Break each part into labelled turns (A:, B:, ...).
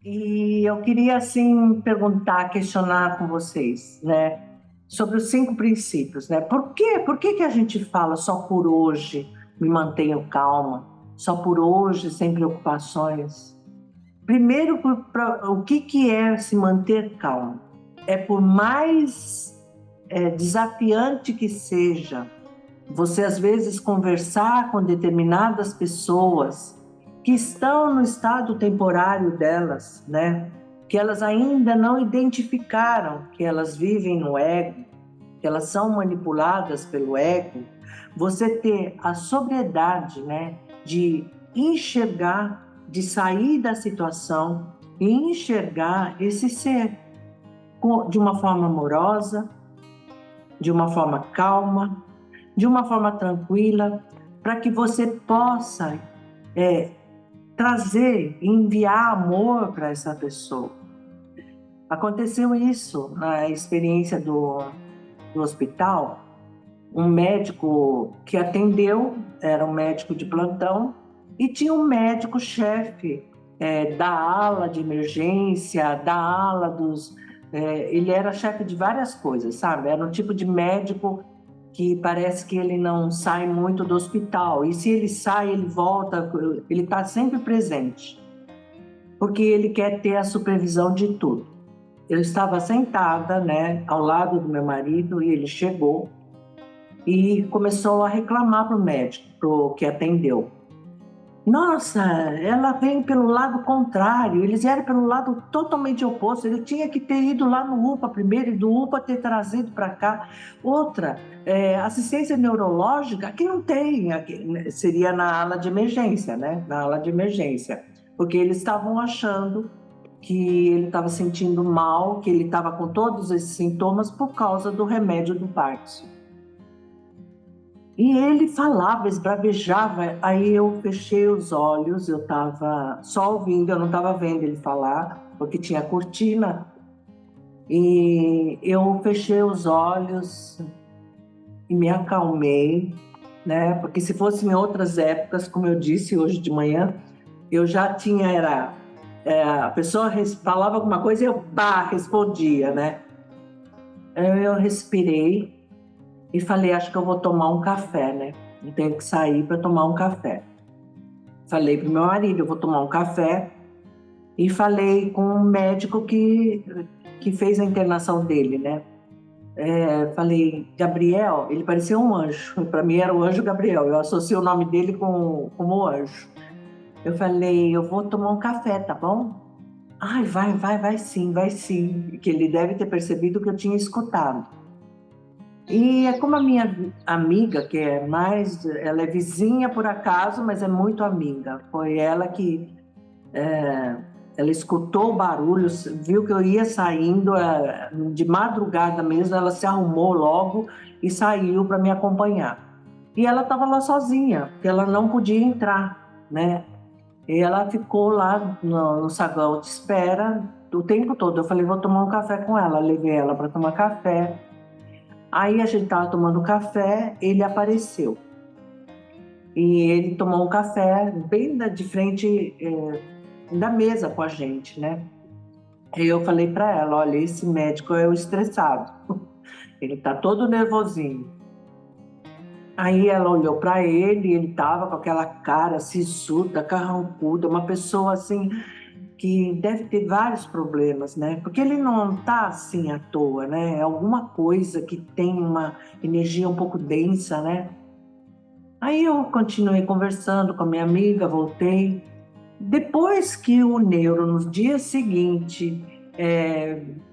A: E eu queria, assim, perguntar, questionar com vocês, né, sobre os 5 princípios, né? Por que que a gente fala só por hoje me mantenho calma, só por hoje sem preocupações? Primeiro, o que que é se manter calmo? É por mais desafiante que seja, você às vezes conversar com determinadas pessoas que estão no estado temporário delas, né? Que elas ainda não identificaram que elas vivem no ego, que elas são manipuladas pelo ego. Você ter a sobriedade, né, de enxergar, de sair da situação e enxergar esse ser de uma forma amorosa, de uma forma calma, de uma forma tranquila, para que você possa trazer, enviar amor para essa pessoa. Aconteceu isso na experiência do hospital. Um médico que atendeu, era um médico de plantão, e tinha um médico-chefe da ala de emergência, da ala dos. Ele era chefe de várias coisas, sabe? Era um tipo de médico que parece que ele não sai muito do hospital. E se ele sai, ele volta, ele está sempre presente, porque ele quer ter a supervisão de tudo. Eu estava sentada, né, ao lado do meu marido, e ele chegou e começou a reclamar para o médico, pro que atendeu. Nossa, ela vem pelo lado contrário, eles vieram pelo lado totalmente oposto. Ele tinha que ter ido lá no UPA primeiro e do UPA ter trazido para cá. Outra, assistência neurológica, que não tem, aqui, né, seria na ala de emergência, né? Na ala de emergência, porque eles estavam achando que ele estava sentindo mal, que ele estava com todos esses sintomas por causa do remédio do Parkinson. E ele falava, esbravejava, aí eu fechei os olhos, eu estava só ouvindo, eu não estava vendo ele falar, porque tinha cortina, e eu fechei os olhos e me acalmei, né? Porque se fosse em outras épocas, como eu disse hoje de manhã, eu já tinha, a pessoa falava alguma coisa e eu, pá, respondia, né? Eu respirei e falei, acho que eu vou tomar um café, né? Eu tenho que sair para tomar um café. Falei para o meu marido, eu vou tomar um café. E falei com um médico que fez a internação dele, né? Falei, Gabriel, ele parecia um anjo. Para mim era o anjo Gabriel. Eu associei o nome dele como anjo. Eu falei, eu vou tomar um café, tá bom? Ai, vai sim, vai sim. Que ele deve ter percebido que eu tinha escutado. E é como a minha amiga, que é mais, ela é vizinha por acaso, mas é muito amiga. Foi ela que ela escutou o barulho, viu que eu ia saindo, de madrugada mesmo, ela se arrumou logo e saiu para me acompanhar. E ela estava lá sozinha, porque ela não podia entrar, né? E ela ficou lá no saguão de espera o tempo todo. Eu falei, vou tomar um café com ela. Levei ela para tomar café. Aí a gente estava tomando café, ele apareceu. E ele tomou um café bem de frente da mesa com a gente, né? E eu falei para ela, olha, esse médico é o estressado, ele tá todo nervosinho. Aí ela olhou para ele, ele tava com aquela cara sisuda, carrancuda, uma pessoa assim que deve ter vários problemas, né? Porque ele não tá assim à toa, né? É alguma coisa que tem uma energia um pouco densa, né? Aí eu continuei conversando com a minha amiga, voltei. Depois que o neuro, no dia seguinte,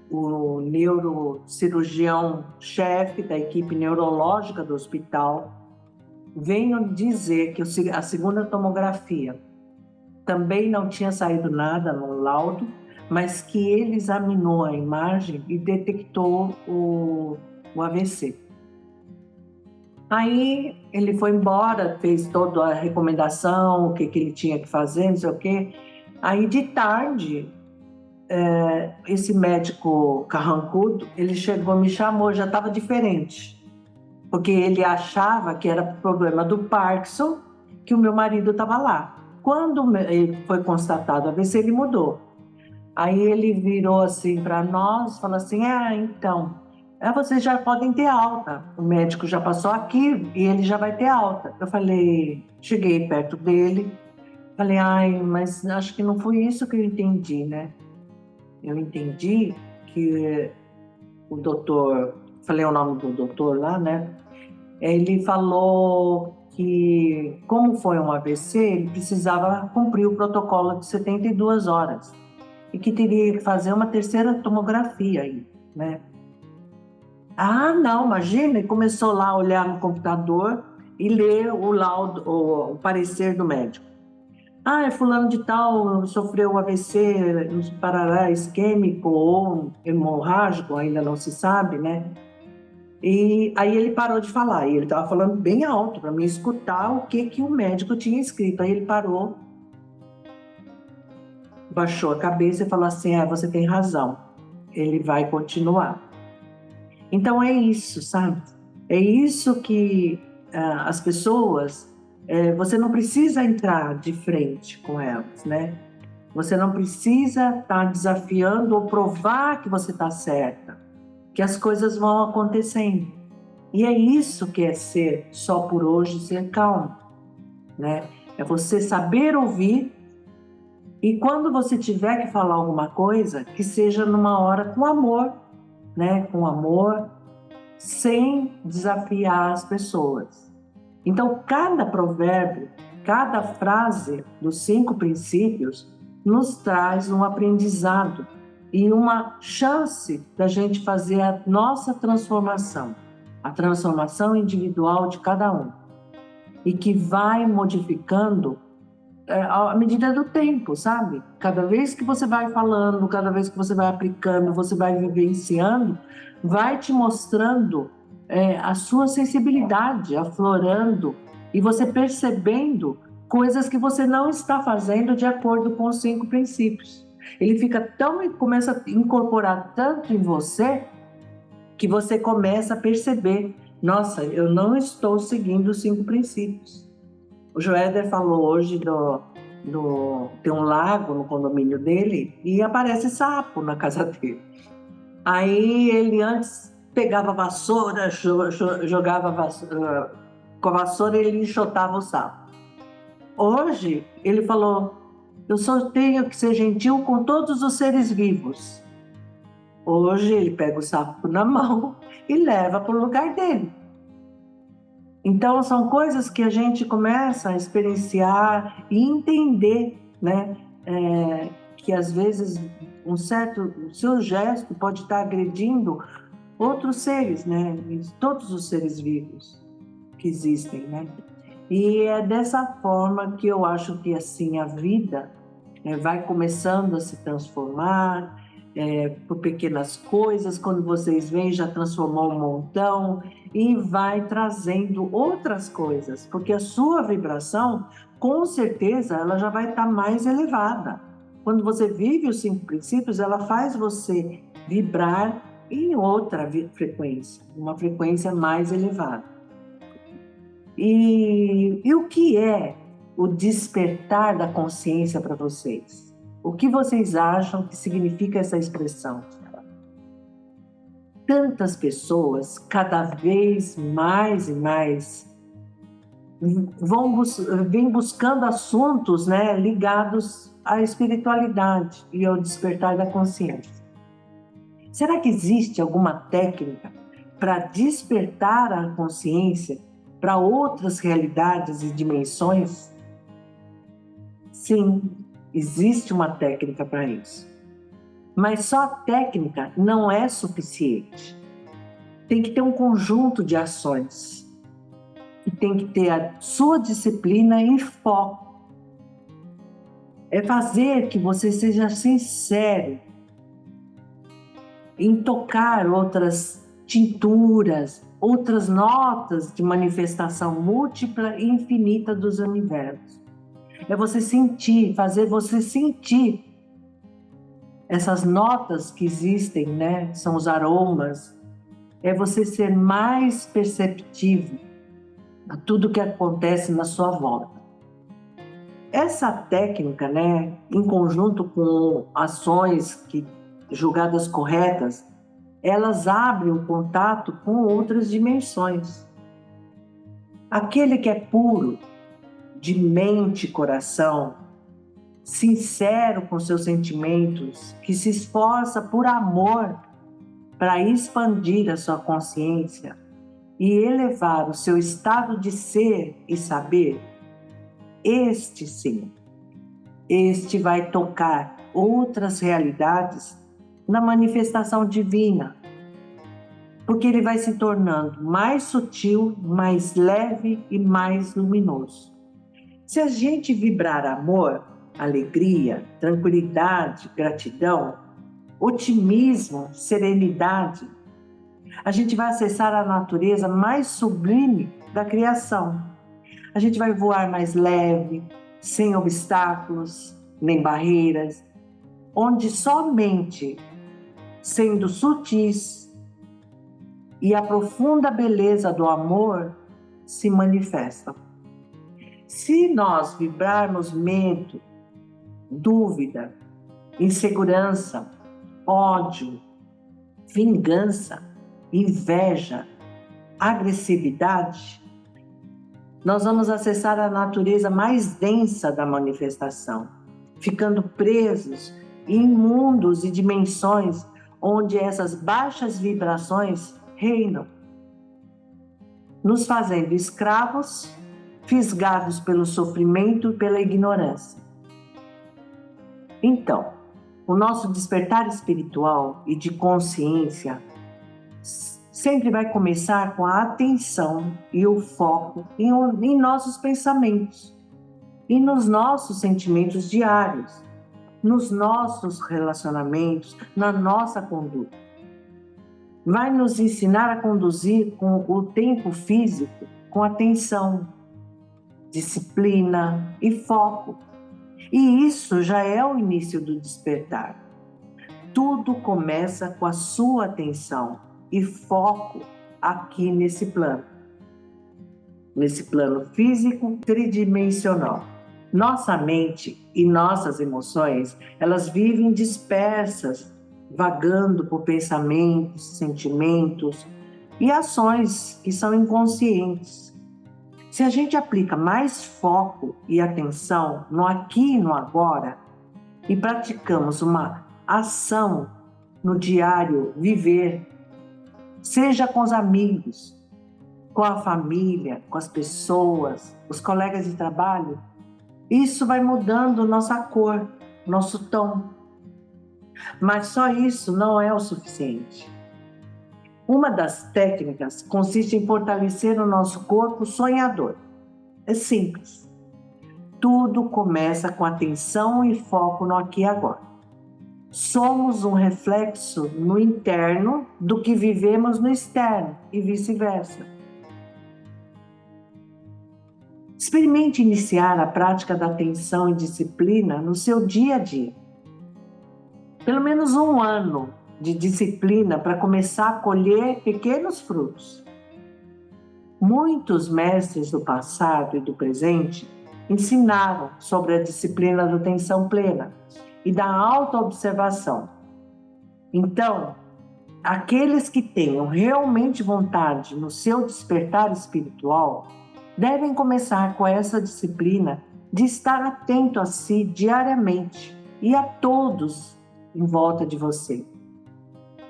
A: o neurocirurgião-chefe da equipe neurológica do hospital, veio dizer que a segunda tomografia também não tinha saído nada no laudo, mas que ele examinou a imagem e detectou o AVC. Aí ele foi embora, fez toda a recomendação, o que, que ele tinha que fazer, não sei o quê. Aí de tarde, esse médico carrancudo, ele chegou, me chamou, já estava diferente. Porque ele achava que era problema do Parkinson, que o meu marido estava lá. Quando ele foi constatado a AVC, ele mudou. Aí ele virou assim para nós, falou assim: então, vocês já podem ter alta. O médico já passou aqui e ele já vai ter alta. Eu falei, cheguei perto dele, falei, ai, mas acho que não foi isso que eu entendi, né? Eu entendi que o doutor, falei o nome do doutor lá, né? Ele falou que, como foi um AVC, ele precisava cumprir o protocolo de 72 horas e que teria que fazer uma terceira tomografia aí, né? Ah, não, imagina, e começou lá a olhar no computador e ler o laudo, o parecer do médico. Ah, é fulano de tal sofreu um AVC, parará isquêmico ou hemorrágico, ainda não se sabe, né? E aí ele parou de falar, e ele estava falando bem alto para mim escutar o que que o médico tinha escrito. Aí ele parou, baixou a cabeça e falou assim: você tem razão, ele vai continuar. Então é isso, sabe? É isso que as pessoas, você não precisa entrar de frente com elas, né? Você não precisa estar desafiando ou provar que você está certa, que as coisas vão acontecendo. E é isso que é ser só por hoje, ser calmo, né? É você saber ouvir e quando você tiver que falar alguma coisa, que seja numa hora com amor, né? Com amor, sem desafiar as pessoas. Então, cada provérbio, cada frase dos 5 princípios nos traz um aprendizado e uma chance da gente fazer a nossa transformação, a transformação individual de cada um, e que vai modificando à medida do tempo, sabe? Cada vez que você vai falando, cada vez que você vai aplicando, você vai vivenciando, vai te mostrando a sua sensibilidade aflorando e você percebendo coisas que você não está fazendo de acordo com os 5 princípios. Ele fica tão, começa a incorporar tanto em você que você começa a perceber, nossa, eu não estou seguindo os 5 princípios. O Joéder falou hoje tem um lago no condomínio dele e aparece sapo na casa dele. Aí ele antes pegava vassoura, jogava vassoura, com a vassoura ele enxotava o sapo. Hoje ele falou, eu só tenho que ser gentil com todos os seres vivos. Hoje ele pega o sapo na mão e leva para o lugar dele. Então, são coisas que a gente começa a experienciar e entender, né? Que às vezes o seu gesto pode estar agredindo outros seres, né? Todos os seres vivos que existem, né? E é dessa forma que eu acho que assim a vida vai começando a se transformar por pequenas coisas. Quando vocês veem, já transformou um montão e vai trazendo outras coisas, porque a sua vibração, com certeza, ela já vai estar mais elevada. Quando você vive os 5 princípios, ela faz você vibrar em outra frequência, uma frequência mais elevada. E o que é o despertar da consciência para vocês? O que vocês acham que significa essa expressão? Tantas pessoas, cada vez mais e mais, vêm buscando assuntos, né, ligados à espiritualidade e ao despertar da consciência. Será que existe alguma técnica para despertar a consciência para outras realidades e dimensões? Sim, existe uma técnica para isso. Mas só a técnica não é suficiente. Tem que ter um conjunto de ações. E tem que ter a sua disciplina e foco. É fazer que você seja sincero em tocar outras tinturas, outras notas de manifestação múltipla e infinita dos universos. É você sentir, fazer você sentir essas notas que existem, né? São os aromas. É você ser mais perceptivo a tudo que acontece na sua volta. Essa técnica, né, em conjunto com ações que, julgadas corretas, elas abrem o contato com outras dimensões. Aquele que é puro, de mente e coração, sincero com seus sentimentos, que se esforça por amor para expandir a sua consciência e elevar o seu estado de ser e saber, este sim, este vai tocar outras realidades na manifestação divina, porque ele vai se tornando mais sutil, mais leve e mais luminoso. Se a gente vibrar amor, alegria, tranquilidade, gratidão, otimismo, serenidade, a gente vai acessar a natureza mais sublime da criação. A gente vai voar mais leve, sem obstáculos, nem barreiras, onde somente sendo sutis e a profunda beleza do amor se manifestam. Se nós vibrarmos medo, dúvida, insegurança, ódio, vingança, inveja, agressividade, nós vamos acessar a natureza mais densa da manifestação, ficando presos em mundos e dimensões onde essas baixas vibrações reinam, nos fazendo escravos, fisgados pelo sofrimento e pela ignorância. Então, o nosso despertar espiritual e de consciência sempre vai começar com a atenção e o foco em nossos pensamentos e nos nossos sentimentos diários, nos nossos relacionamentos, na nossa conduta. Vai nos ensinar a conduzir com o tempo físico com atenção, disciplina e foco. E isso já é o início do despertar. Tudo começa com a sua atenção e foco aqui nesse plano físico tridimensional. Nossa mente e nossas emoções, elas vivem dispersas, vagando por pensamentos, sentimentos e ações que são inconscientes. Se a gente aplica mais foco e atenção no aqui e no agora e praticamos uma ação no diário viver, seja com os amigos, com a família, com as pessoas, os colegas de trabalho, isso vai mudando nossa cor, nosso tom. Mas só isso não é o suficiente. Uma das técnicas consiste em fortalecer o nosso corpo sonhador. É simples. Tudo começa com atenção e foco no aqui e agora. Somos um reflexo no interno do que vivemos no externo e vice-versa. Experimente iniciar a prática da atenção e disciplina no seu dia a dia. Pelo menos 1 ano de disciplina para começar a colher pequenos frutos. Muitos mestres do passado e do presente ensinaram sobre a disciplina da atenção plena e da autoobservação. Então, aqueles que tenham realmente vontade no seu despertar espiritual devem começar com essa disciplina de estar atento a si diariamente e a todos em volta de você.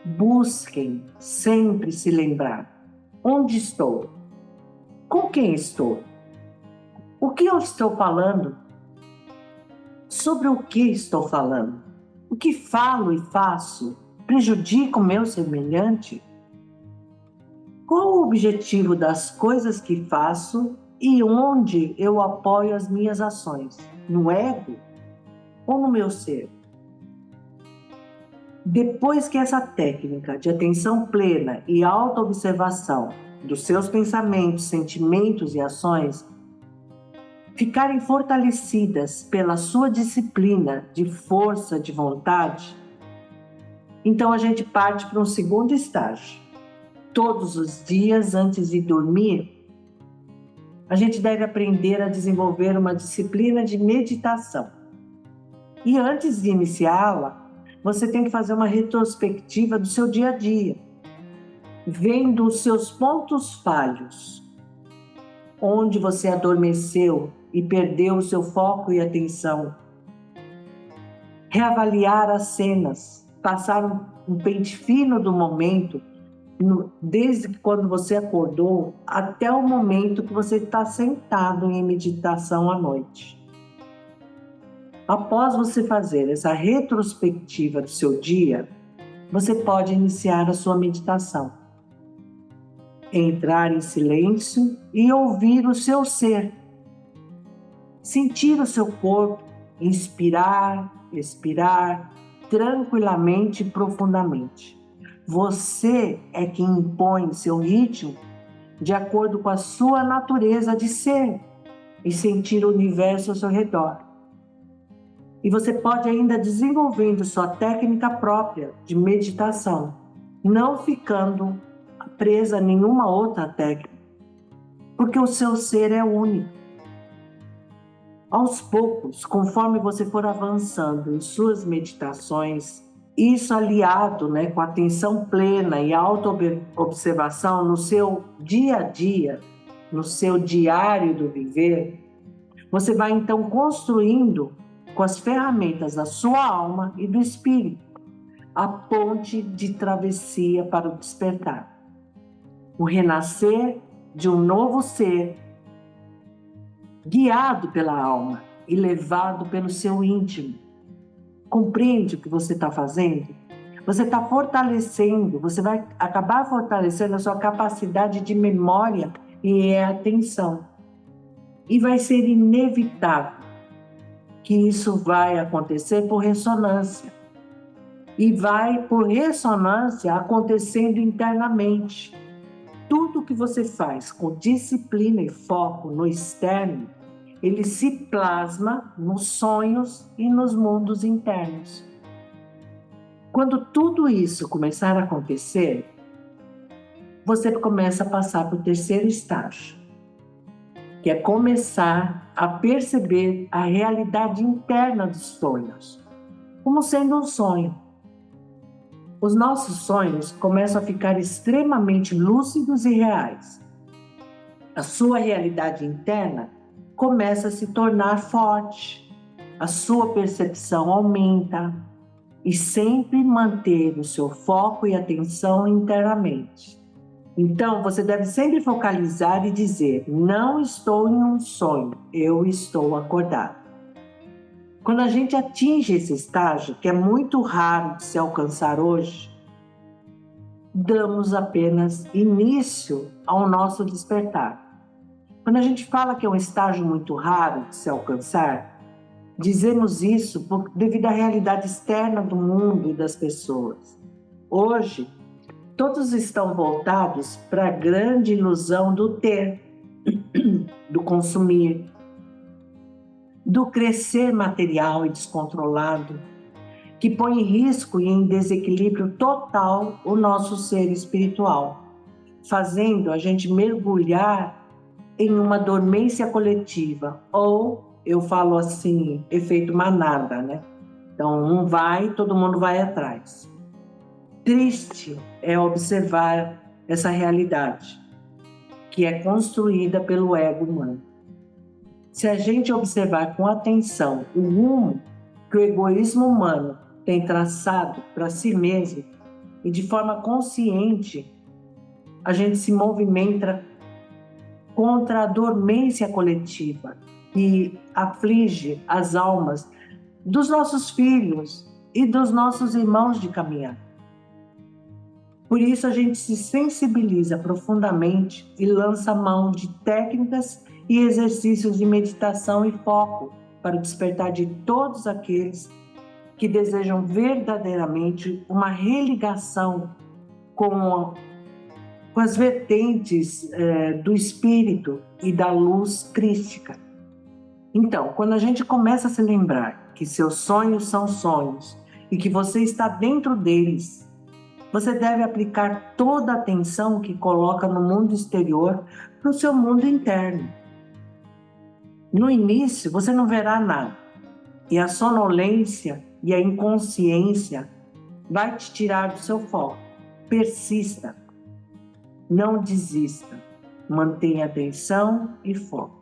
A: Busquem sempre se lembrar: onde estou? Com quem estou? O que eu estou falando? Sobre o que estou falando? O que falo e faço prejudica o meu semelhante? Qual o objetivo das coisas que faço e onde eu apoio as minhas ações? No ego ou no meu ser? Depois que essa técnica de atenção plena e autoobservação dos seus pensamentos, sentimentos e ações ficarem fortalecidas pela sua disciplina de força de vontade, então a gente parte para um segundo estágio. Todos os dias, antes de dormir, a gente deve aprender a desenvolver uma disciplina de meditação. E antes de iniciá-la, você tem que fazer uma retrospectiva do seu dia a dia, vendo os seus pontos falhos, onde você adormeceu e perdeu o seu foco e atenção. Reavaliar as cenas, passar um pente fino do momento, desde quando você acordou até o momento que você está sentado em meditação à noite. Após você fazer essa retrospectiva do seu dia, você pode iniciar a sua meditação. Entrar em silêncio e ouvir o seu ser. Sentir o seu corpo, inspirar, expirar, tranquilamente e profundamente. Você é quem impõe seu ritmo de acordo com a sua natureza de ser e sentir o universo ao seu redor. E você pode ainda desenvolvendo sua técnica própria de meditação, não ficando presa a nenhuma outra técnica, porque o seu ser é único. Aos poucos, conforme você for avançando em suas meditações, isso aliado, com atenção plena e auto-observação no seu dia a dia, no seu diário do viver, você vai então construindo com as ferramentas da sua alma e do espírito a ponte de travessia para o despertar. O renascer de um novo ser, guiado pela alma e levado pelo seu íntimo. Compreende o que você está fazendo? Você está fortalecendo, você vai acabar fortalecendo a sua capacidade de memória e atenção. E vai ser inevitável que isso vai acontecer por ressonância. E vai, por ressonância, acontecendo internamente. Tudo que você faz com disciplina e foco no externo, ele se plasma nos sonhos e nos mundos internos. Quando tudo isso começar a acontecer, você começa a passar para o terceiro estágio, que é começar a perceber a realidade interna dos sonhos, como sendo um sonho. Os nossos sonhos começam a ficar extremamente lúcidos e reais. A sua realidade interna começa a se tornar forte. A sua percepção aumenta e sempre manter o seu foco e atenção internamente. Então, você deve sempre focalizar e dizer: não estou em um sonho, eu estou acordado. Quando a gente atinge esse estágio, que é muito raro de se alcançar hoje, damos apenas início ao nosso despertar. Quando a gente fala que é um estágio muito raro de se alcançar, dizemos isso devido à realidade externa do mundo e das pessoas. Hoje, todos estão voltados para a grande ilusão do ter, do consumir, do crescer material e descontrolado, que põe em risco e em desequilíbrio total o nosso ser espiritual, fazendo a gente mergulhar em uma dormência coletiva, ou, eu falo assim, efeito manada, Então, um vai, todo mundo vai atrás. Triste é observar essa realidade, que é construída pelo ego humano. Se a gente observar com atenção o rumo que o egoísmo humano tem traçado para si mesmo e de forma consciente, a gente se movimenta contra a dormência coletiva que aflige as almas dos nossos filhos e dos nossos irmãos de caminhar. Por isso a gente se sensibiliza profundamente e lança mão de técnicas e exercícios de meditação e foco para o despertar de todos aqueles que desejam verdadeiramente uma religação com as vertentes do espírito e da luz crística. Então, quando a gente começa a se lembrar que seus sonhos são sonhos e que você está dentro deles, você deve aplicar toda a atenção que coloca no mundo exterior para o seu mundo interno. No início, você não verá nada, e a sonolência e a inconsciência vai te tirar do seu foco. Persista, não desista, mantenha atenção e foco.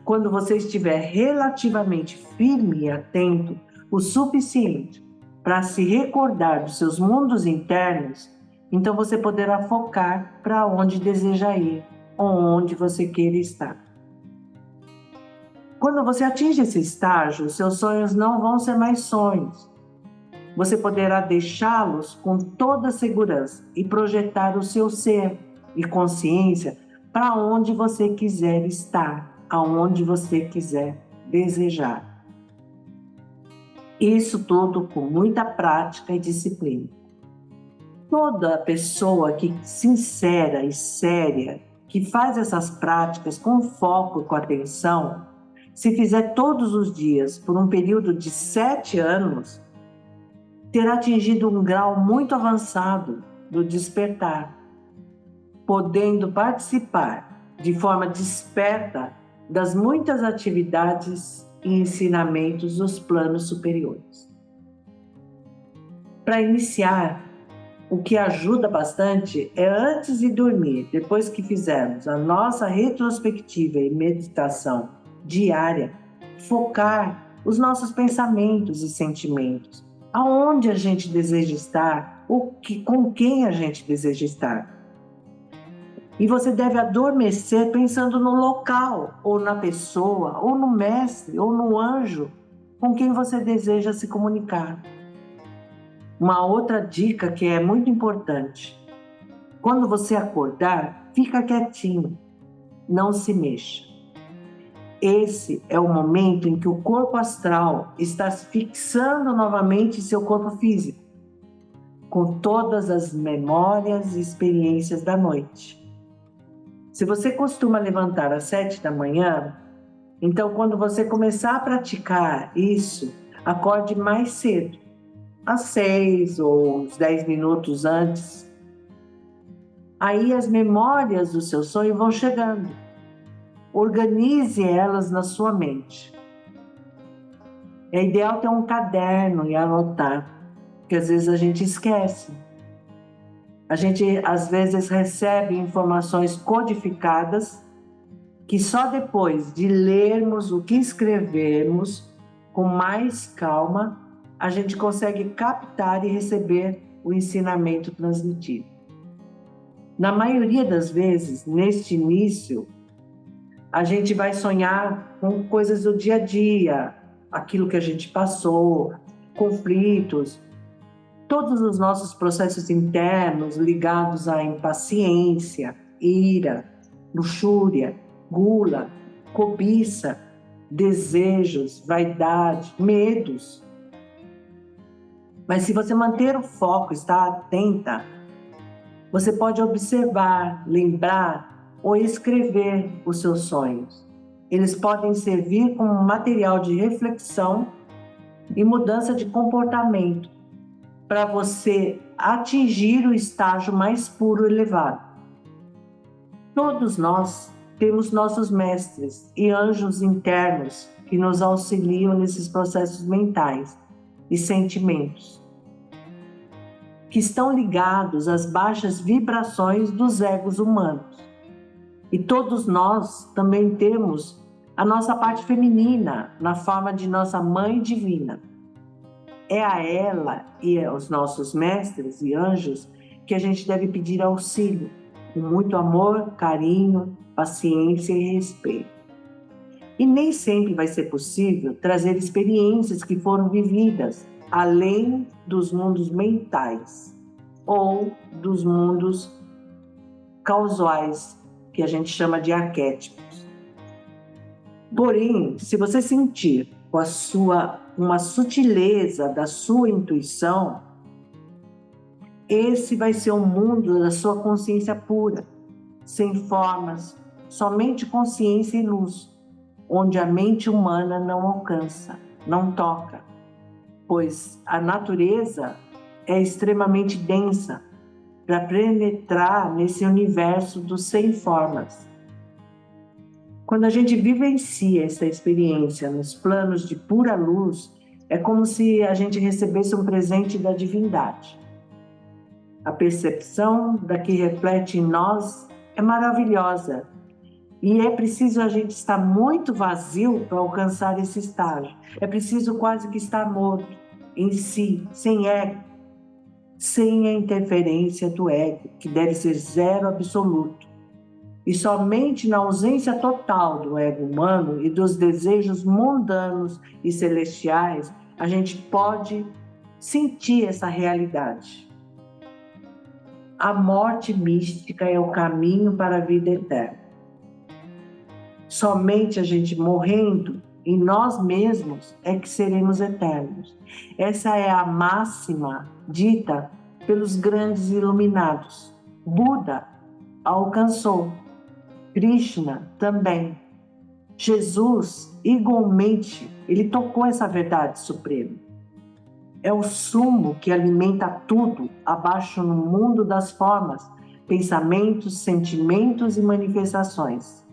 A: Quando você estiver relativamente firme e atento o suficiente para se recordar dos seus mundos internos, então você poderá focar para onde deseja ir ou onde você queira estar. Quando você atinge esse estágio, seus sonhos não vão ser mais sonhos. Você poderá deixá-los com toda segurança e projetar o seu ser e consciência para onde você quiser estar, aonde você quiser desejar. Isso tudo com muita prática e disciplina. Toda pessoa que sincera e séria, que faz essas práticas com foco e com atenção, se fizer todos os dias por um período de 7 anos, terá atingido um grau muito avançado do despertar, podendo participar de forma desperta das muitas atividades e ensinamentos dos planos superiores. Para iniciar, o que ajuda bastante é antes de dormir, depois que fizermos a nossa retrospectiva e meditação diária, focar os nossos pensamentos e sentimentos, aonde a gente deseja estar, com quem a gente deseja estar. E você deve adormecer pensando no local, ou na pessoa, ou no mestre, ou no anjo com quem você deseja se comunicar. Uma outra dica que é muito importante: quando você acordar, fica quietinho, não se mexa. Esse é o momento em que o corpo astral está se fixando novamente em seu corpo físico, com todas as memórias e experiências da noite. Se você costuma levantar às 7 da manhã, então quando você começar a praticar isso, acorde mais cedo, às 6 ou uns 10 minutos antes. Aí as memórias do seu sonho vão chegando. Organize elas na sua mente. É ideal ter um caderno e anotar, porque às vezes a gente esquece. A gente às vezes recebe informações codificadas que só depois de lermos o que escrevemos com mais calma, a gente consegue captar e receber o ensinamento transmitido. Na maioria das vezes, neste início, a gente vai sonhar com coisas do dia a dia, aquilo que a gente passou, conflitos, todos os nossos processos internos ligados à impaciência, ira, luxúria, gula, cobiça, desejos, vaidade, medos. Mas se você manter o foco, estar atenta, você pode observar, lembrar ou escrever os seus sonhos. Eles podem servir como material de reflexão e mudança de comportamento para você atingir o estágio mais puro e elevado. Todos nós temos nossos mestres e anjos internos que nos auxiliam nesses processos mentais e sentimentos, que estão ligados às baixas vibrações dos egos humanos. E todos nós também temos a nossa parte feminina na forma de nossa Mãe Divina. É a ela e aos nossos mestres e anjos que a gente deve pedir auxílio, com muito amor, carinho, paciência e respeito. E nem sempre vai ser possível trazer experiências que foram vividas além dos mundos mentais ou dos mundos causais, que a gente chama de arquétipos. Porém, se você sentir com uma sutileza da sua intuição, esse vai ser o mundo da sua consciência pura, sem formas, somente consciência e luz, onde a mente humana não alcança, não toca, pois a natureza é extremamente densa para penetrar nesse universo dos sem formas. Quando a gente vivencia essa experiência nos planos de pura luz, é como se a gente recebesse um presente da divindade. A percepção da que reflete em nós é maravilhosa. E é preciso a gente estar muito vazio para alcançar esse estágio. É preciso quase que estar morto em si, sem ego, sem a interferência do ego, que deve ser zero absoluto. E somente na ausência total do ego humano e dos desejos mundanos e celestiais, a gente pode sentir essa realidade. A morte mística é o caminho para a vida eterna. Somente a gente morrendo em nós mesmos é que seremos eternos. Essa é a máxima dita pelos grandes iluminados. Buda alcançou, Krishna também. Jesus, igualmente, ele tocou essa verdade suprema. É o sumo que alimenta tudo abaixo no mundo das formas, pensamentos, sentimentos e manifestações.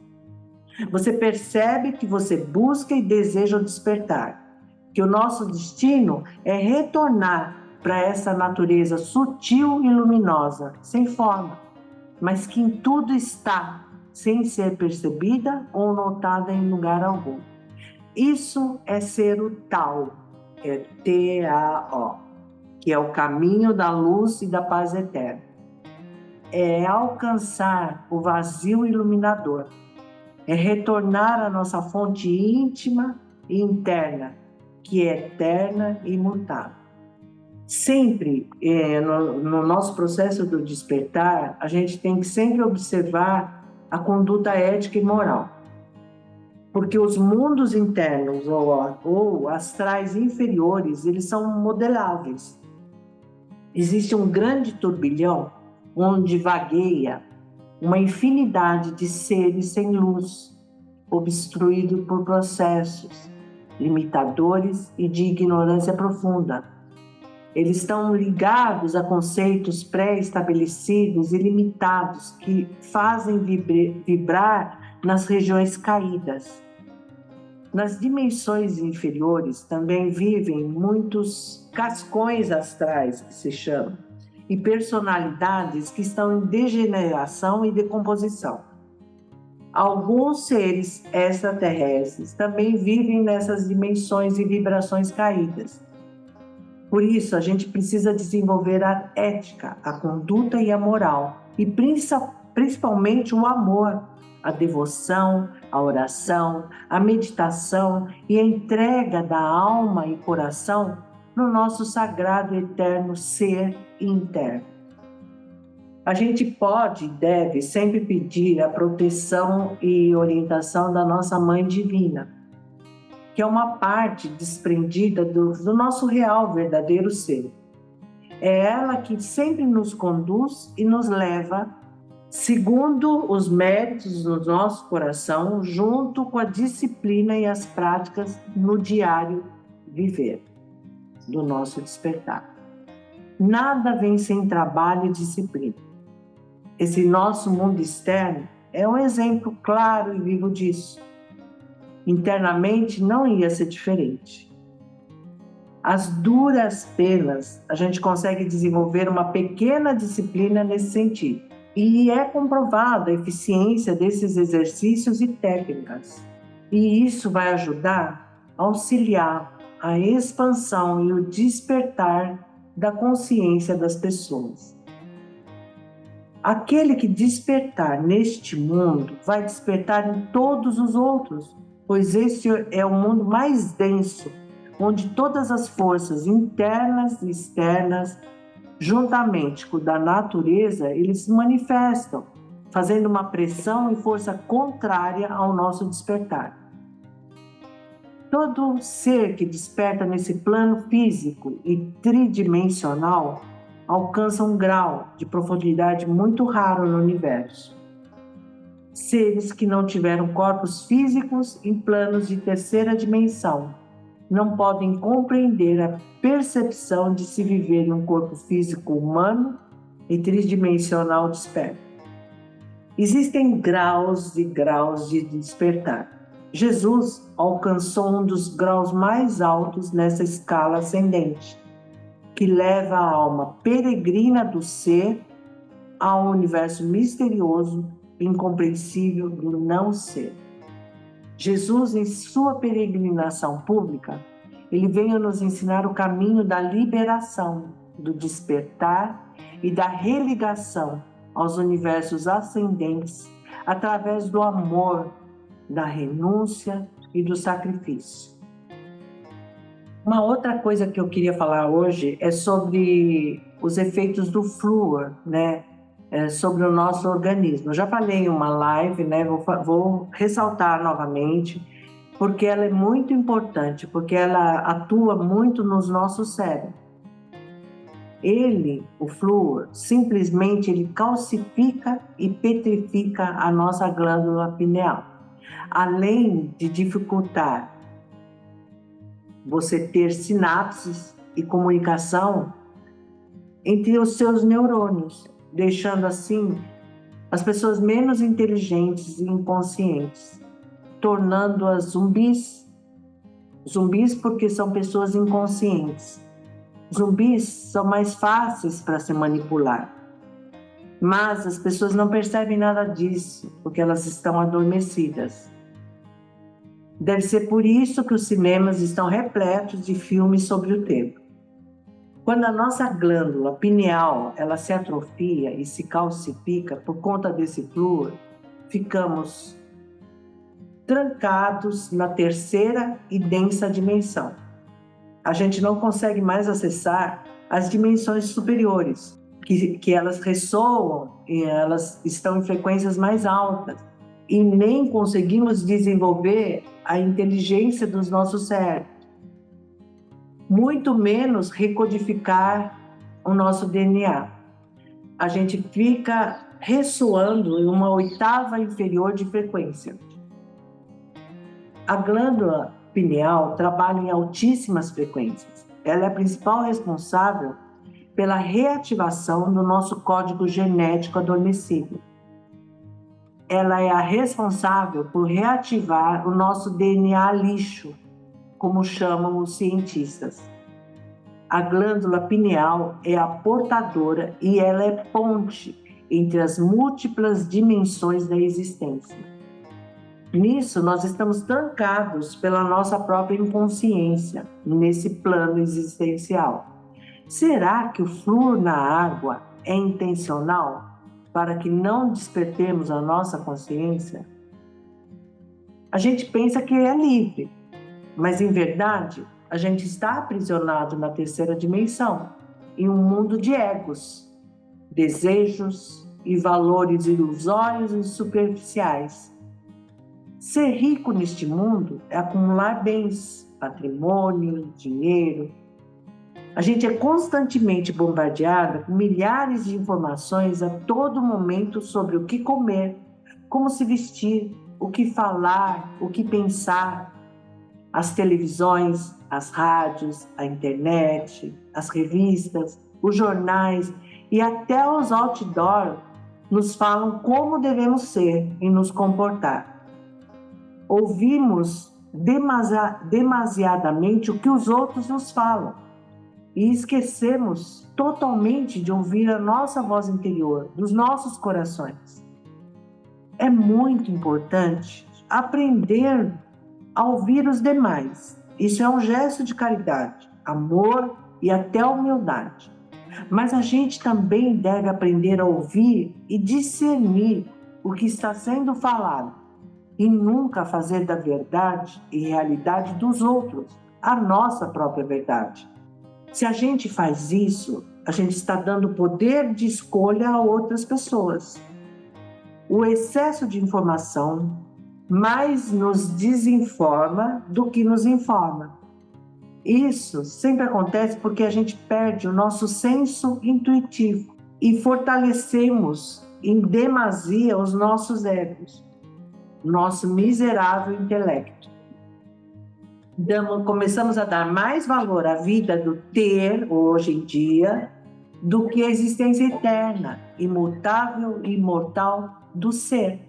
A: Você percebe que você busca e deseja o despertar, que o nosso destino é retornar para essa natureza sutil e luminosa, sem forma, mas que em tudo está, sem ser percebida ou notada em lugar algum. Isso é ser o Tao, é T-A-O, que é o caminho da luz e da paz eterna. É alcançar o vazio iluminador, é retornar à nossa fonte íntima e interna, que é eterna e imutável. Sempre, no nosso processo do despertar, a gente tem que sempre observar a conduta ética e moral. Porque os mundos internos ou astrais inferiores, eles são modeláveis. Existe um grande turbilhão onde vagueia uma infinidade de seres sem luz, obstruído por processos limitadores e de ignorância profunda. Eles estão ligados a conceitos pré-estabelecidos e limitados que fazem vibrar nas regiões caídas. Nas dimensões inferiores também vivem muitos cascões astrais, que se chamam, e personalidades que estão em degeneração e decomposição. Alguns seres extraterrestres também vivem nessas dimensões e vibrações caídas. Por isso, a gente precisa desenvolver a ética, a conduta e a moral, e principalmente o amor, a devoção, a oração, a meditação e a entrega da alma e coração no nosso sagrado e eterno ser interno. A gente pode e deve sempre pedir a proteção e orientação da nossa Mãe Divina, que é uma parte desprendida do nosso real, verdadeiro ser. É ela que sempre nos conduz e nos leva segundo os méritos do nosso coração, junto com a disciplina e as práticas no diário viver do nosso despertar. Nada vem sem trabalho e disciplina. Esse nosso mundo externo é um exemplo claro e vivo disso. Internamente não ia ser diferente. Às duras penas, a gente consegue desenvolver uma pequena disciplina nesse sentido. E é comprovada a eficiência desses exercícios e técnicas. E isso vai ajudar a auxiliar a expansão e o despertar da consciência das pessoas. Aquele que despertar neste mundo vai despertar em todos os outros, pois este é o mundo mais denso, onde todas as forças internas e externas, juntamente com o da natureza, eles se manifestam, fazendo uma pressão e força contrária ao nosso despertar. Todo ser que desperta nesse plano físico e tridimensional alcança um grau de profundidade muito raro no universo. Seres que não tiveram corpos físicos em planos de terceira dimensão não podem compreender a percepção de se viver em um corpo físico humano e tridimensional desperto. Existem graus e graus de despertar. Jesus alcançou um dos graus mais altos nessa escala ascendente, que leva a alma peregrina do ser ao universo misterioso e incompreensível do não ser. Jesus, em sua peregrinação pública, ele veio nos ensinar o caminho da liberação, do despertar e da religação aos universos ascendentes através do amor, da renúncia e do sacrifício. Uma outra coisa que eu queria falar hoje é sobre os efeitos do flúor, né? Sobre o nosso organismo. Eu já falei em uma live, né? Vou ressaltar novamente, porque ela é muito importante, porque ela atua muito nos nossos cérebros. O flúor, simplesmente ele calcifica e petrifica a nossa glândula pineal, além de dificultar você ter sinapses e comunicação entre os seus neurônios, deixando assim as pessoas menos inteligentes e inconscientes, tornando-as zumbis. Zumbis porque são pessoas inconscientes. Zumbis são mais fáceis para se manipular, mas as pessoas não percebem nada disso, porque elas estão adormecidas. Deve ser por isso que os cinemas estão repletos de filmes sobre o tema. Quando a nossa glândula pineal ela se atrofia e se calcifica por conta desse flúor, ficamos trancados na terceira e densa dimensão. A gente não consegue mais acessar as dimensões superiores, que elas ressoam e elas estão em frequências mais altas, e nem conseguimos desenvolver a inteligência dos nossos cérebros, muito menos recodificar o nosso DNA. A gente fica ressoando em uma oitava inferior de frequência. A glândula pineal trabalha em altíssimas frequências. Ela é a principal responsável pela reativação do nosso código genético adormecido. Ela é a responsável por reativar o nosso DNA lixo, como chamam os cientistas. A glândula pineal é a portadora e ela é ponte entre as múltiplas dimensões da existência. Nisso, nós estamos trancados pela nossa própria inconsciência, nesse plano existencial. Será que o flúor na água é intencional para que não despertemos a nossa consciência? A gente pensa que é livre, mas em verdade, a gente está aprisionado na terceira dimensão, em um mundo de egos, desejos e valores ilusórios e superficiais. Ser rico neste mundo é acumular bens, patrimônio, dinheiro. A gente é constantemente bombardeada com milhares de informações a todo momento sobre o que comer, como se vestir, o que falar, o que pensar. As televisões, as rádios, a internet, as revistas, os jornais e até os outdoors nos falam como devemos ser e nos comportar. Ouvimos demasiadamente o que os outros nos falam e esquecemos totalmente de ouvir a nossa voz interior, dos nossos corações. É muito importante aprender a ouvir os demais. Isso é um gesto de caridade, amor e até humildade. Mas a gente também deve aprender a ouvir e discernir o que está sendo falado e nunca fazer da verdade e realidade dos outros a nossa própria verdade. Se a gente faz isso, a gente está dando poder de escolha a outras pessoas. O excesso de informação mais nos desinforma do que nos informa. Isso sempre acontece porque a gente perde o nosso senso intuitivo e fortalecemos em demasia os nossos egos, nosso miserável intelecto. Começamos a dar mais valor à vida do ter, hoje em dia, do que a existência eterna, imutável e imortal do ser.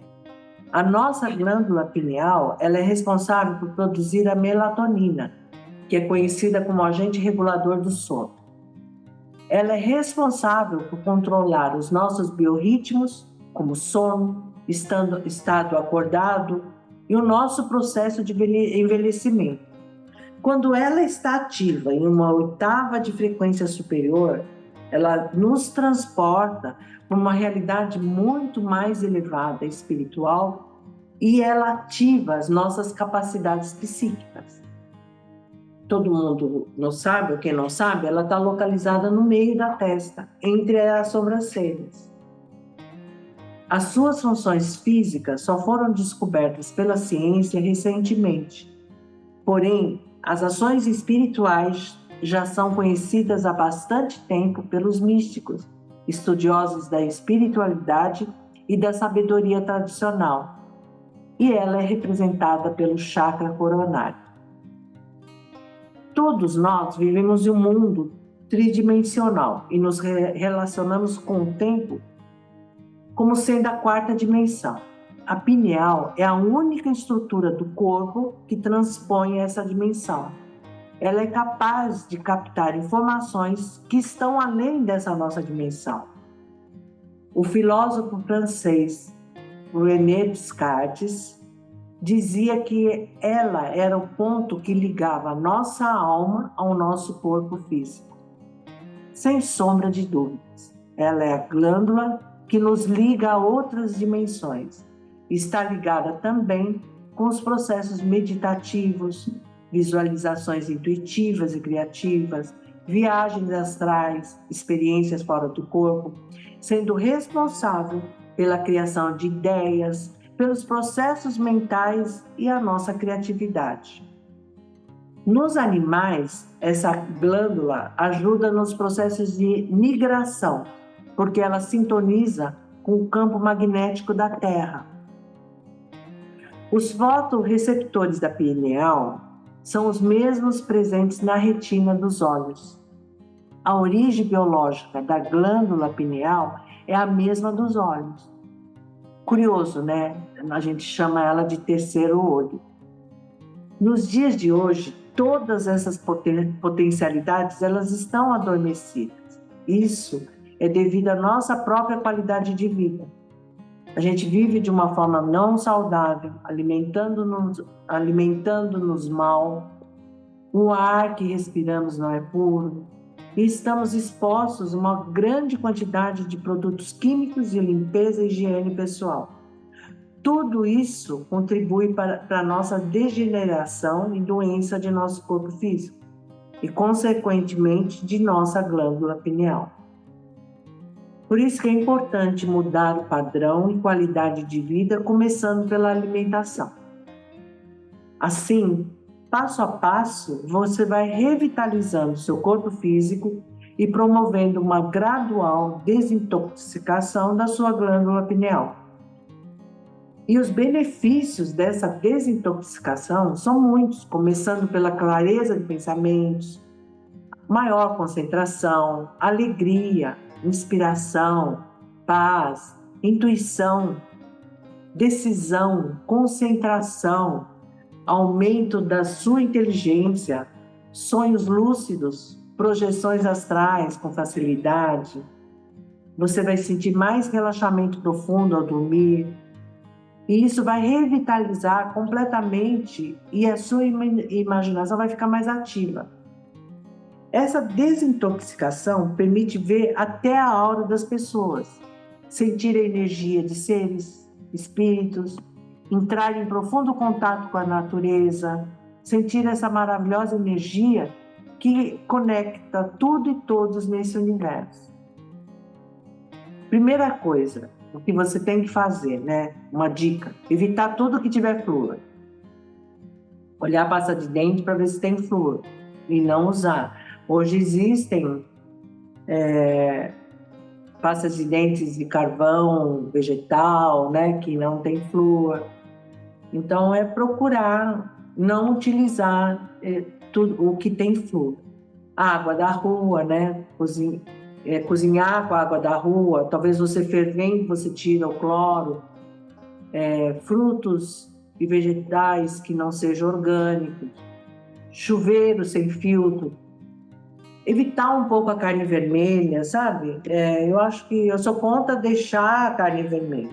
A: A nossa glândula pineal, ela é responsável por produzir a melatonina, que é conhecida como agente regulador do sono. Ela é responsável por controlar os nossos biorritmos, como sono, estado acordado e o nosso processo de envelhecimento. Quando ela está ativa em uma oitava de frequência superior, ela nos transporta para uma realidade muito mais elevada, espiritual, e ela ativa as nossas capacidades psíquicas. Todo mundo não sabe, ou quem não sabe, ela está localizada no meio da testa, entre as sobrancelhas. As suas funções físicas só foram descobertas pela ciência recentemente. Porém, as ações espirituais já são conhecidas há bastante tempo pelos místicos, estudiosos da espiritualidade e da sabedoria tradicional, e ela é representada pelo chakra coronário. Todos nós vivemos em um mundo tridimensional e nos relacionamos com o tempo como sendo a quarta dimensão. A pineal é a única estrutura do corpo que transpõe essa dimensão. Ela é capaz de captar informações que estão além dessa nossa dimensão. O filósofo francês René Descartes dizia que ela era o ponto que ligava a nossa alma ao nosso corpo físico. Sem sombra de dúvidas, ela é a glândula que nos liga a outras dimensões. Está ligada também com os processos meditativos, visualizações intuitivas e criativas, viagens astrais, experiências fora do corpo, sendo responsável pela criação de ideias, pelos processos mentais e a nossa criatividade. Nos animais, essa glândula ajuda nos processos de migração, porque ela sintoniza com o campo magnético da Terra. Os fotorreceptores da pineal são os mesmos presentes na retina dos olhos. A origem biológica da glândula pineal é a mesma dos olhos. Curioso, né? A gente chama ela de terceiro olho. Nos dias de hoje, todas essas potencialidades, elas estão adormecidas. Isso é devido à nossa própria qualidade de vida. A gente vive de uma forma não saudável, alimentando-nos mal, o ar que respiramos não é puro, e estamos expostos a uma grande quantidade de produtos químicos de limpeza e higiene pessoal. Tudo isso contribui para a nossa degeneração e doença de nosso corpo físico e, consequentemente, de nossa glândula pineal. Por isso que é importante mudar o padrão e qualidade de vida, começando pela alimentação. Assim, passo a passo, você vai revitalizando seu corpo físico e promovendo uma gradual desintoxicação da sua glândula pineal. E os benefícios dessa desintoxicação são muitos, começando pela clareza de pensamentos, maior concentração, alegria, inspiração, paz, intuição, decisão, concentração, aumento da sua inteligência, sonhos lúcidos, projeções astrais com facilidade. Você vai sentir mais relaxamento profundo ao dormir. E isso vai revitalizar completamente e a sua imaginação vai ficar mais ativa. Essa desintoxicação permite ver até a aura das pessoas, sentir a energia de seres, espíritos, entrar em profundo contato com a natureza, sentir essa maravilhosa energia que conecta tudo e todos nesse universo. Primeira coisa, o que você tem que fazer, né? Uma dica: evitar tudo que tiver flúor. Olhar a pasta de dente para ver se tem flúor e não usar. Hoje existem pastas de dentes de carvão vegetal, né? Que não tem flúor. Então é procurar não utilizar tudo o que tem flúor. A água da rua, né? Cozinhar com a água da rua, talvez você fervendo, você tira o cloro, frutos e vegetais que não sejam orgânicos, chuveiro sem filtro, evitar um pouco a carne vermelha, sabe? Eu acho que eu sou contra deixar a carne vermelha,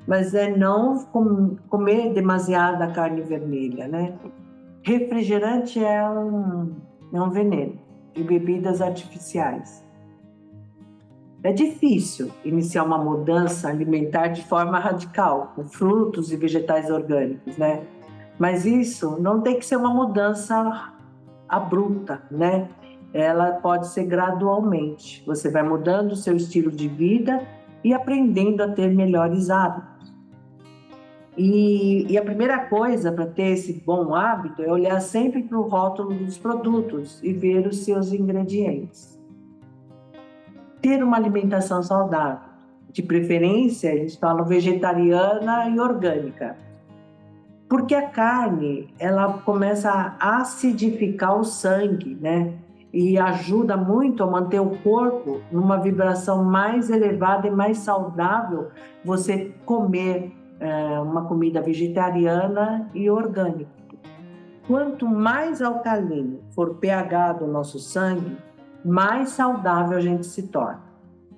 A: mas não comer demasiada carne vermelha, né? Refrigerante é um veneno, e bebidas artificiais. É difícil iniciar uma mudança alimentar de forma radical, com frutos e vegetais orgânicos, né? Mas isso não tem que ser uma mudança abrupta, né? Ela pode ser gradualmente. Você vai mudando o seu estilo de vida e aprendendo a ter melhores hábitos. E a primeira coisa para ter esse bom hábito é olhar sempre para o rótulo dos produtos e ver os seus ingredientes. Ter uma alimentação saudável, de preferência, eles falam vegetariana e orgânica. Porque a carne, ela começa a acidificar o sangue, né? E ajuda muito a manter o corpo numa vibração mais elevada e mais saudável você comer uma comida vegetariana e orgânica. Quanto mais alcalino for o pH do nosso sangue, mais saudável a gente se torna.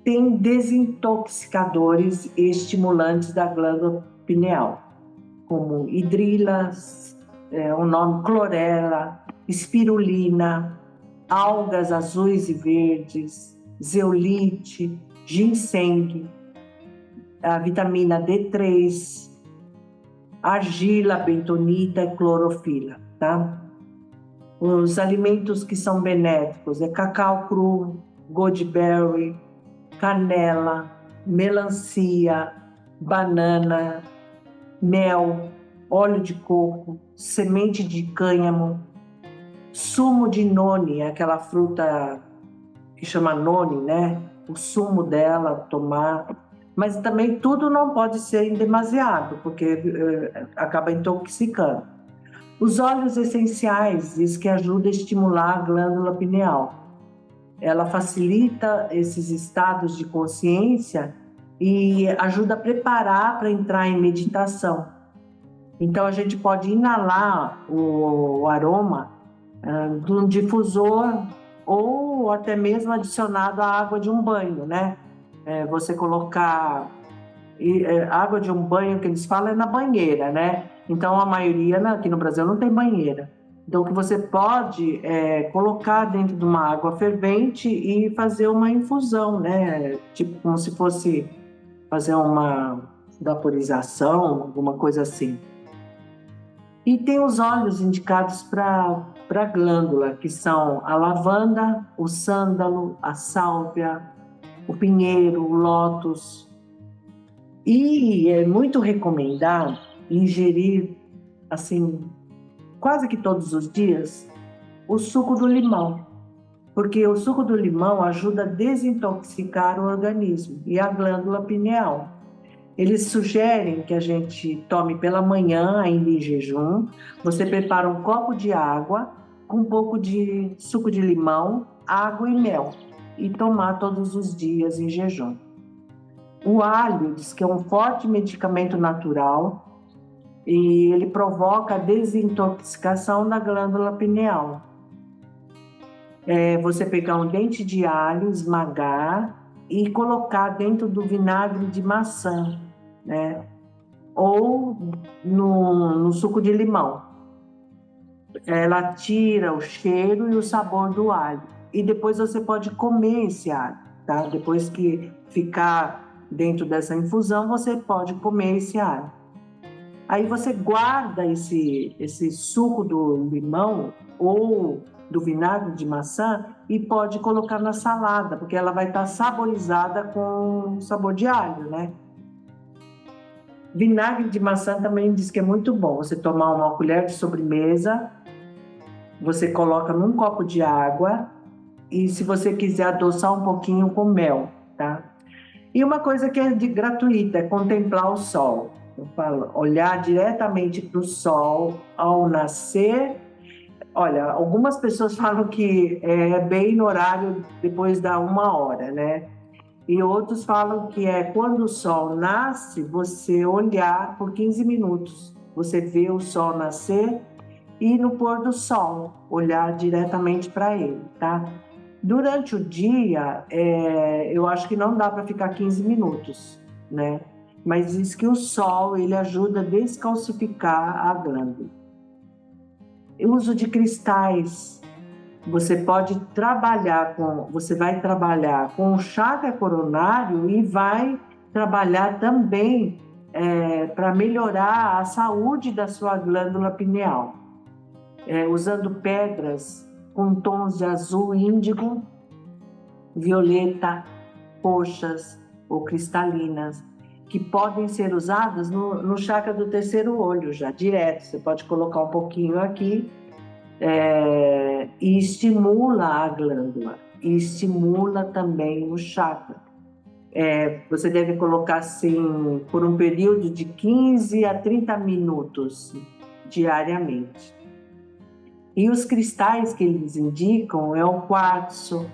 A: Tem desintoxicadores e estimulantes da glândula pineal, como hidrilas, o nome clorela, espirulina, algas azuis e verdes, zeolite, ginseng, a vitamina D3, argila, bentonita e clorofila, tá? Os alimentos que são benéficos é cacau cru, goji-berry, canela, melancia, banana, mel, óleo de coco, semente de cânhamo, sumo de noni, aquela fruta que chama noni, né? O sumo dela, tomar. Mas também tudo não pode ser em demasiado, porque acaba intoxicando. Os óleos essenciais, diz que ajuda a estimular a glândula pineal. Ela facilita esses estados de consciência e ajuda a preparar para entrar em meditação. Então, a gente pode inalar o aroma de um difusor ou até mesmo adicionado à água de um banho, né? Você colocar água de um banho, que eles falam, é na banheira, né? Então, a maioria aqui no Brasil não tem banheira. Então, o que você pode colocar dentro de uma água fervente e fazer uma infusão, né? Tipo, como se fosse fazer uma vaporização, alguma coisa assim. E tem os óleos indicados para a glândula, que são a lavanda, o sândalo, a sálvia, o pinheiro, o lótus. E é muito recomendado ingerir, assim, quase que todos os dias, o suco do limão, porque o suco do limão ajuda a desintoxicar o organismo e a glândula pineal. Eles sugerem que a gente tome pela manhã, ainda em jejum. Você prepara um copo de água com um pouco de suco de limão, água e mel, e tomar todos os dias em jejum. O alho diz que é um forte medicamento natural e ele provoca a desintoxicação da glândula pineal. Você pegar um dente de alho, esmagar e colocar dentro do vinagre de maçã, né? Ou no suco de limão. Ela tira o cheiro e o sabor do alho. E depois você pode comer esse alho, tá? Depois que ficar dentro dessa infusão, você pode comer esse alho. Aí você guarda esse suco do limão ou do vinagre de maçã e pode colocar na salada, porque ela vai estar saborizada com sabor de alho, né? Vinagre de maçã também diz que é muito bom. Você tomar uma colher de sobremesa, você coloca num copo de água e, se você quiser, adoçar um pouquinho com mel, tá? E uma coisa que é gratuita é contemplar o sol. Eu falo, olhar diretamente para o sol ao nascer. Olha, algumas pessoas falam que é bem no horário depois da 1 hora, né? E outros falam que é quando o sol nasce, você olhar por 15 minutos. Você vê o sol nascer e no pôr do sol, olhar diretamente para ele, tá? Durante o dia, eu acho que não dá para ficar 15 minutos, né? Mas diz que o sol, ele ajuda a descalcificar a glândula. O uso de cristais. Você vai trabalhar com o chakra coronário e vai trabalhar também para melhorar a saúde da sua glândula pineal, usando pedras com tons de azul índigo, violeta, roxas ou cristalinas, que podem ser usadas no chakra do terceiro olho, já direto. Você pode colocar um pouquinho aqui, e estimula a glândula, e estimula também o chakra. Você deve colocar assim por um período de 15 a 30 minutos diariamente. E os cristais que eles indicam é o quartzo,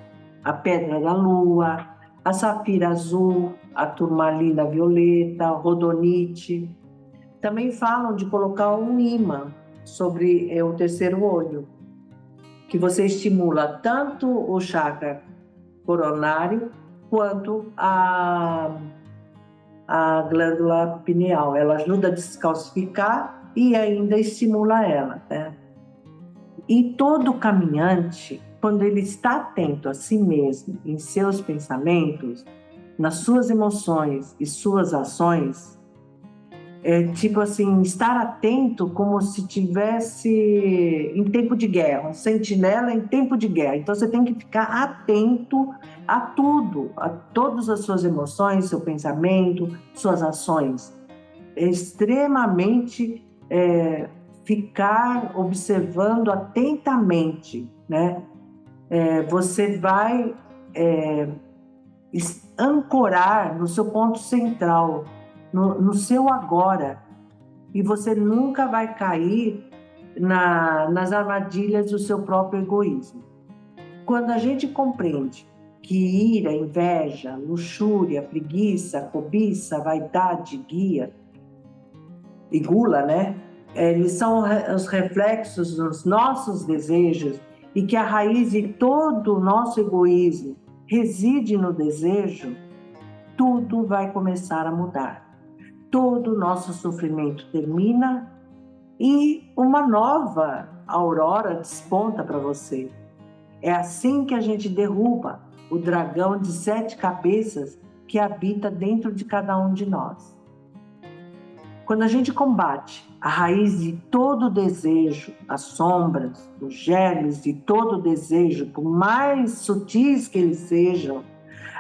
A: a pedra da lua, a safira azul, a turmalina violeta, a rodonite. Também falam de colocar um ímã sobre o terceiro olho, que você estimula tanto o chakra coronário quanto a glândula pineal. Ela ajuda a descalcificar e ainda estimula ela, né? E todo caminhante, quando ele está atento a si mesmo, em seus pensamentos, nas suas emoções e suas ações, tipo assim, estar atento como se tivesse em tempo de guerra, um sentinela em tempo de guerra. Então você tem que ficar atento a tudo, a todas as suas emoções, seu pensamento, suas ações. É extremamente ficar observando atentamente, né? Você vai ancorar no seu ponto central, no seu agora, e você nunca vai cair nas armadilhas do seu próprio egoísmo. Quando a gente compreende que ira, inveja, luxúria, preguiça, cobiça, vaidade, guia e gula, né? Eles são os reflexos dos nossos desejos, e que a raiz de todo o nosso egoísmo reside no desejo, tudo vai começar a mudar. Todo o nosso sofrimento termina e uma nova aurora desponta para você. É assim que a gente derruba o dragão de 7 cabeças que habita dentro de cada um de nós. Quando a gente combate a raiz de todo desejo, as sombras, os germes de todo desejo, por mais sutis que eles sejam,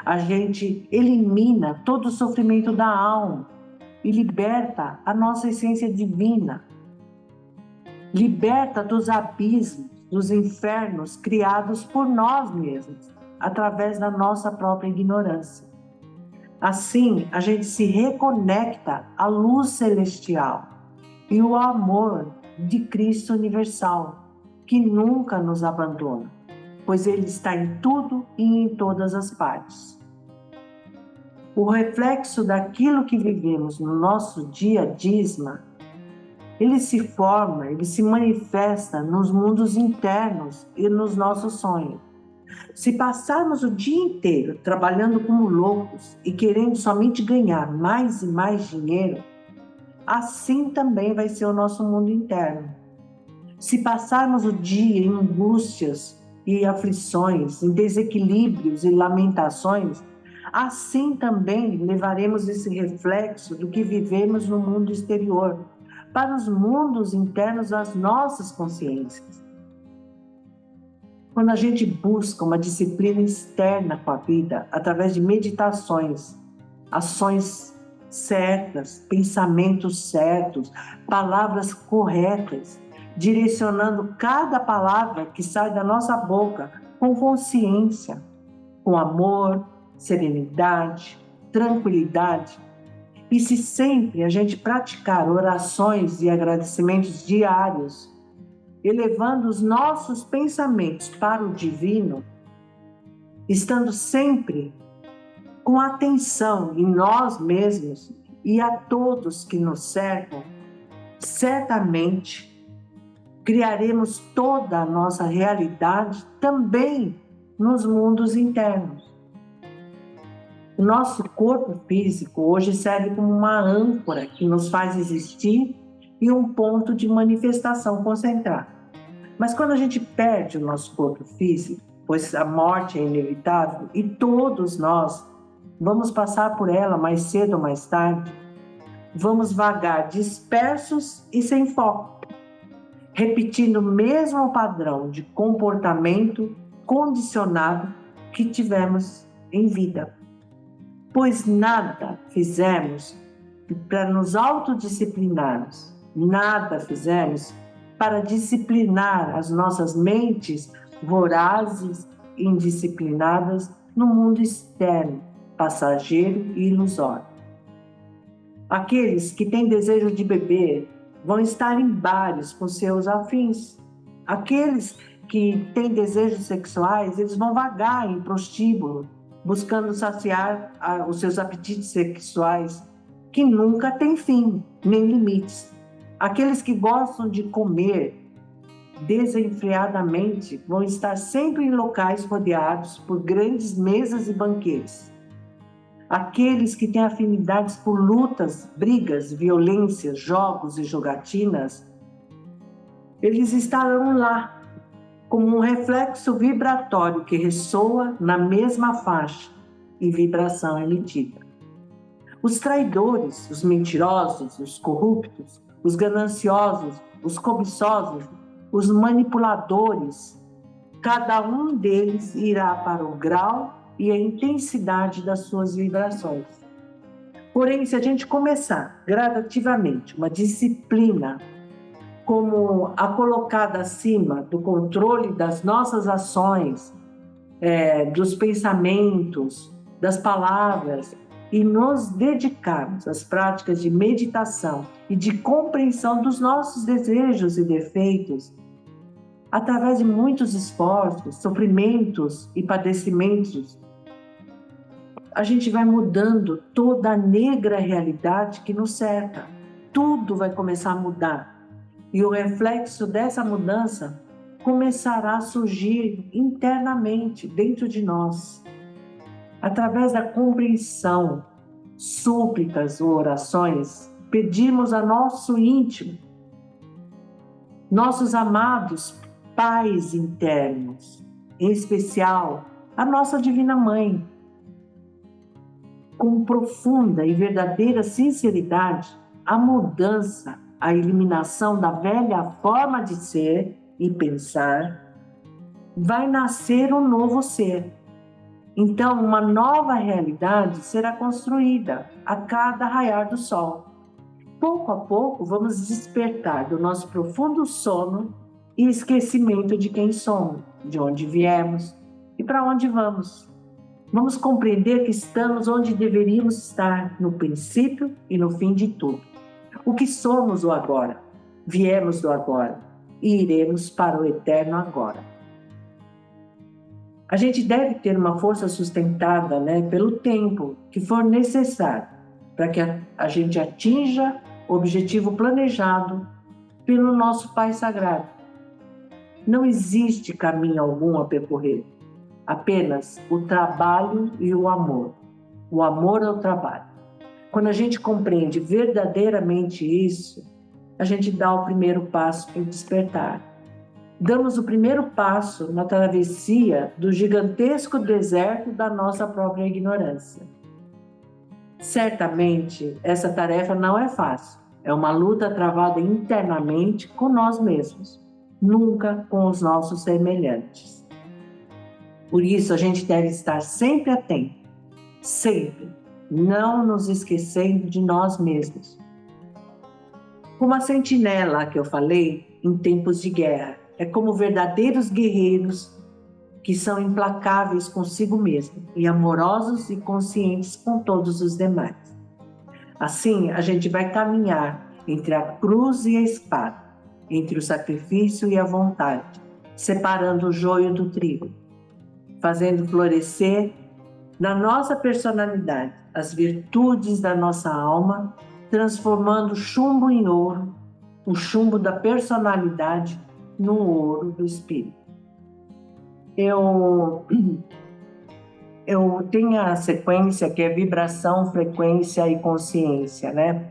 A: a gente elimina todo o sofrimento da alma e liberta a nossa essência divina. Liberta dos abismos, dos infernos criados por nós mesmos, através da nossa própria ignorância. Assim, a gente se reconecta à luz celestial e o amor de Cristo universal, que nunca nos abandona, pois Ele está em tudo e em todas as partes. O reflexo daquilo que vivemos no nosso dia a dia, ele se forma, ele se manifesta nos mundos internos e nos nossos sonhos. Se passarmos o dia inteiro trabalhando como loucos e querendo somente ganhar mais e mais dinheiro, assim também vai ser o nosso mundo interno. Se passarmos o dia em angústias e aflições, em desequilíbrios e lamentações, assim também levaremos esse reflexo do que vivemos no mundo exterior para os mundos internos das nossas consciências. Quando a gente busca uma disciplina externa com a vida, através de meditações, ações certas, pensamentos certos, palavras corretas, direcionando cada palavra que sai da nossa boca com consciência, com amor, serenidade, tranquilidade. E se sempre a gente praticar orações e agradecimentos diários, elevando os nossos pensamentos para o divino, estando sempre com atenção em nós mesmos e a todos que nos cercam, certamente criaremos toda a nossa realidade também nos mundos internos. O nosso corpo físico hoje serve como uma âncora que nos faz existir e um ponto de manifestação concentrado. Mas quando a gente perde o nosso corpo físico, pois a morte é inevitável e todos nós vamos passar por ela mais cedo ou mais tarde, vamos vagar dispersos e sem foco, repetindo o mesmo padrão de comportamento condicionado que tivemos em vida. Pois nada fizemos para nos autodisciplinarmos, nada fizemos para disciplinar as nossas mentes vorazes e indisciplinadas no mundo externo, passageiro e ilusório. Aqueles que têm desejo de beber vão estar em bares com seus afins. Aqueles que têm desejos sexuais, eles vão vagar em prostíbulo, buscando saciar os seus apetites sexuais, que nunca têm fim, nem limites. Aqueles que gostam de comer desenfreadamente vão estar sempre em locais rodeados por grandes mesas e banquetes. Aqueles que têm afinidades por lutas, brigas, violências, jogos e jogatinas, eles estarão lá, como um reflexo vibratório que ressoa na mesma faixa e vibração emitida. Os traidores, os mentirosos, os corruptos, os gananciosos, os cobiçosos, os manipuladores, cada um deles irá para o grau e a intensidade das suas vibrações. Porém, se a gente começar gradativamente uma disciplina como a colocada acima do controle das nossas ações, dos pensamentos, das palavras, e nos dedicarmos às práticas de meditação e de compreensão dos nossos desejos e defeitos, através de muitos esforços, sofrimentos e padecimentos, a gente vai mudando toda a negra realidade que nos cerca. Tudo vai começar a mudar. E o reflexo dessa mudança começará a surgir internamente, dentro de nós. Através da compreensão, súplicas ou orações, pedimos a nosso íntimo, nossos amados pais internos, em especial a nossa Divina Mãe, com profunda e verdadeira sinceridade, a mudança, a eliminação da velha forma de ser e pensar, vai nascer um novo ser. Então, uma nova realidade será construída a cada raiar do sol. Pouco a pouco, vamos despertar do nosso profundo sono e esquecimento de quem somos, de onde viemos e para onde vamos. Vamos compreender que estamos onde deveríamos estar, no princípio e no fim de tudo. O que somos o agora, viemos do agora e iremos para o eterno agora. A gente deve ter uma força sustentada, pelo tempo que for necessário para que a gente atinja o objetivo planejado pelo nosso Pai Sagrado. Não existe caminho algum a percorrer, apenas o trabalho e o amor. O amor ao trabalho. Quando a gente compreende verdadeiramente isso, a gente dá o primeiro passo para o despertar. Damos o primeiro passo na travessia do gigantesco deserto da nossa própria ignorância. Certamente, essa tarefa não é fácil. É uma luta travada internamente com nós mesmos, nunca com os nossos semelhantes. Por isso, a gente deve estar sempre atento, sempre, não nos esquecendo de nós mesmos. Como a sentinela que eu falei em tempos de guerra, é como verdadeiros guerreiros que são implacáveis consigo mesmo e amorosos e conscientes com todos os demais. Assim, a gente vai caminhar entre a cruz e a espada, entre o sacrifício e a vontade, separando o joio do trigo, fazendo florescer na nossa personalidade, as virtudes da nossa alma, transformando o chumbo em ouro, o chumbo da personalidade no ouro do espírito. Eu tenho a sequência que é vibração, frequência e consciência, né?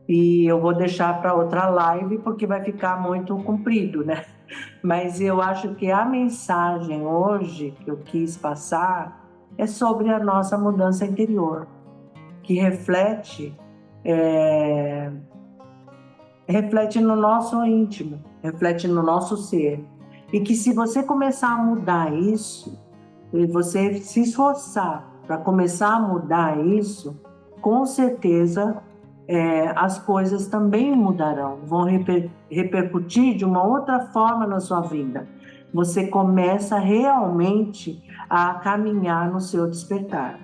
A: E eu vou deixar para outra live porque vai ficar muito comprido, né? Mas eu acho que a mensagem hoje que eu quis passar é sobre a nossa mudança interior, que reflete no nosso íntimo, reflete no nosso ser. E que se você começar a mudar isso, e você se esforçar para começar a mudar isso, com certeza as coisas também mudarão, vão repercutir de uma outra forma na sua vida. Você começa realmente a caminhar no seu despertar.